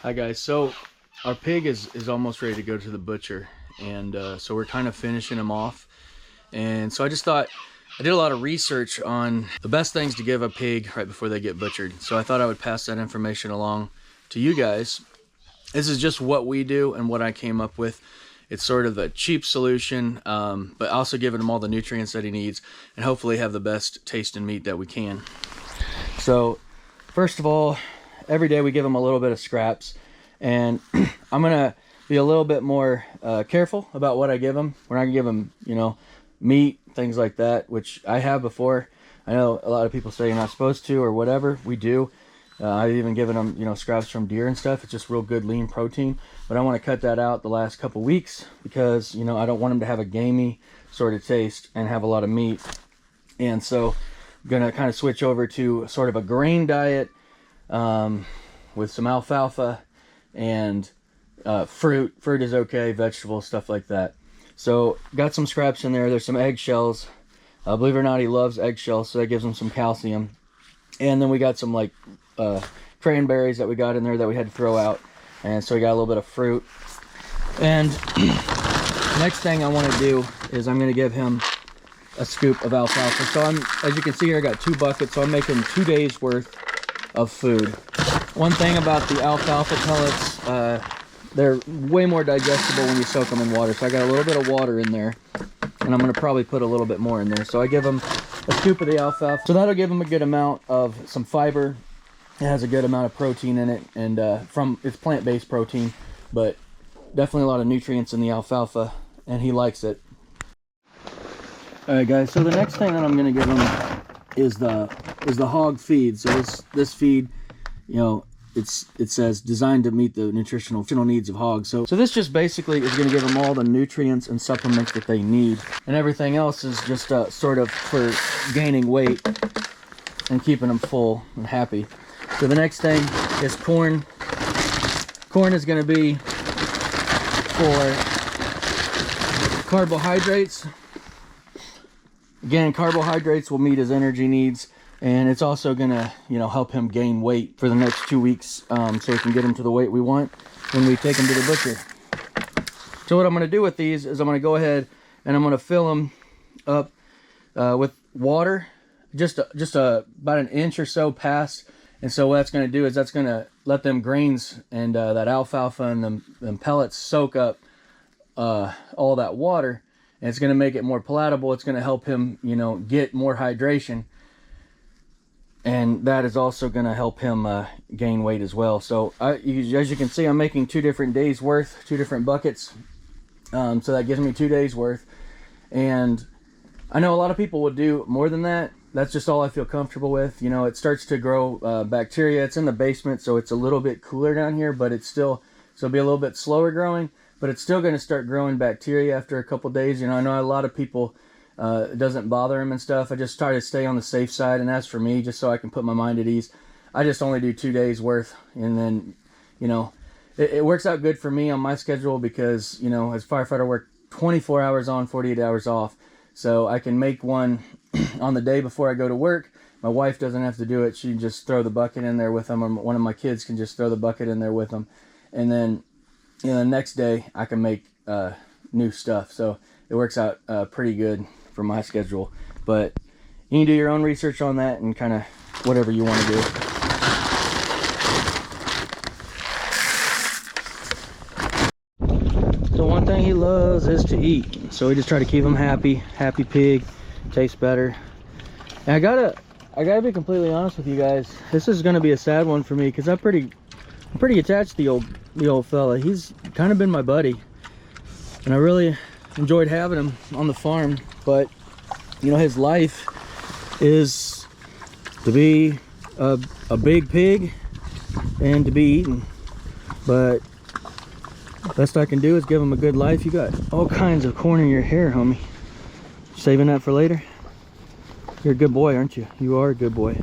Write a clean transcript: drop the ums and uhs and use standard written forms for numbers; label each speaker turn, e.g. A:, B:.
A: Hi guys, so our pig is almost ready to go to the butcher, and so we're kind of finishing him off. And so I just thought, I did a lot of research on the best things to give a pig right before they get butchered. So I thought I would pass that information along to you guys. This is just what we do and what I came up with. It's sort of a cheap solution, but also giving him all the nutrients that he needs and hopefully have the best tasting meat that we can. So first of all, every day we give him a little bit of scraps, and I'm gonna be a little bit more careful about what I give him. We're not gonna give him, you know, meat, things like that, which I have before. I know a lot of people say you're not supposed to or whatever. We do. I've even given them, you know, scraps from deer and stuff. It's just real good lean protein, but I want to cut that out the last couple weeks because, you know, I don't want him to have a gamey sort of taste and have a lot of meat. And so I'm gonna kind of switch over to sort of a grain diet with some alfalfa and fruit. Fruit is okay, vegetables, stuff like that. So got some scraps in there. There's some eggshells. Believe it or not, he loves eggshells, so that gives him some calcium. And then we got some like cranberries that we got in there that we had to throw out, and so we got a little bit of fruit. And next thing I want to do is I'm going to give him a scoop of alfalfa. So as you can see here, I got 2 buckets, so I'm making 2 days worth of food. One thing about the alfalfa pellets, they're way more digestible when you soak them in water. So I got a little bit of water in there, and I'm going to probably put a little bit more in there. So I give them a scoop of the alfalfa. So that'll give them a good amount of some fiber. It has a good amount of protein in it, and it's plant-based protein, but definitely a lot of nutrients in the alfalfa, and he likes it. All right, guys. So the next thing that I'm going to give him is the hog feed. So this feed, you know, it says designed to meet the nutritional needs of hogs. So this just basically is going to give them all the nutrients and supplements that they need, and everything else is just sort of for gaining weight and keeping them full and happy. So the next thing is corn. Corn is going to be for carbohydrates. Again, carbohydrates will meet his energy needs, and it's also gonna, you know, help him gain weight for the next 2 weeks, so we can get him to the weight we want when we take him to the butcher. So what I'm gonna do with these is I'm gonna go ahead and I'm gonna fill them up with water, just about an inch or so past. And so what that's gonna do is that's gonna let them grains and that alfalfa and them pellets soak up all that water. And it's going to make it more palatable. It's going to help him, you know, get more hydration. And that is also going to help him gain weight as well. So as you can see, I'm making 2 different days worth, 2 different buckets. So that gives me 2 days worth. And I know a lot of people would do more than that. That's just all I feel comfortable with. You know, it starts to grow bacteria. It's in the basement, so it's a little bit cooler down here, but it's still, so it'll be a little bit slower growing. But it's still going to start growing bacteria after a couple days. You know, I know a lot of people, it doesn't bother them and stuff. I just try to stay on the safe side, and as for me, just so I can put my mind at ease, I just only do 2 days worth. And then, you know, it works out good for me on my schedule because, you know, as firefighter, I work 24 hours on, 48 hours off. So I can make one on the day before I go to work. My wife doesn't have to do it. She can just throw the bucket in there with them, or one of my kids can just throw the bucket in there with them. And then, you know, the next day I can make new stuff. So it works out pretty good for my schedule. But you can do your own research on that and kind of whatever you want to do. So one thing he loves is to eat. So we just try to keep him happy. Happy pig, tastes better. And I gotta be completely honest with you guys. This is gonna be a sad one for me because I'm pretty attached to the old fella. He's kind of been my buddy, and I really enjoyed having him on the farm. But you know, his life is to be a big pig and to be eaten. But best I can do is give him a good life. You got all kinds of corn in your hair, homie. Saving that for later? You're a good boy, aren't you? You are a good boy.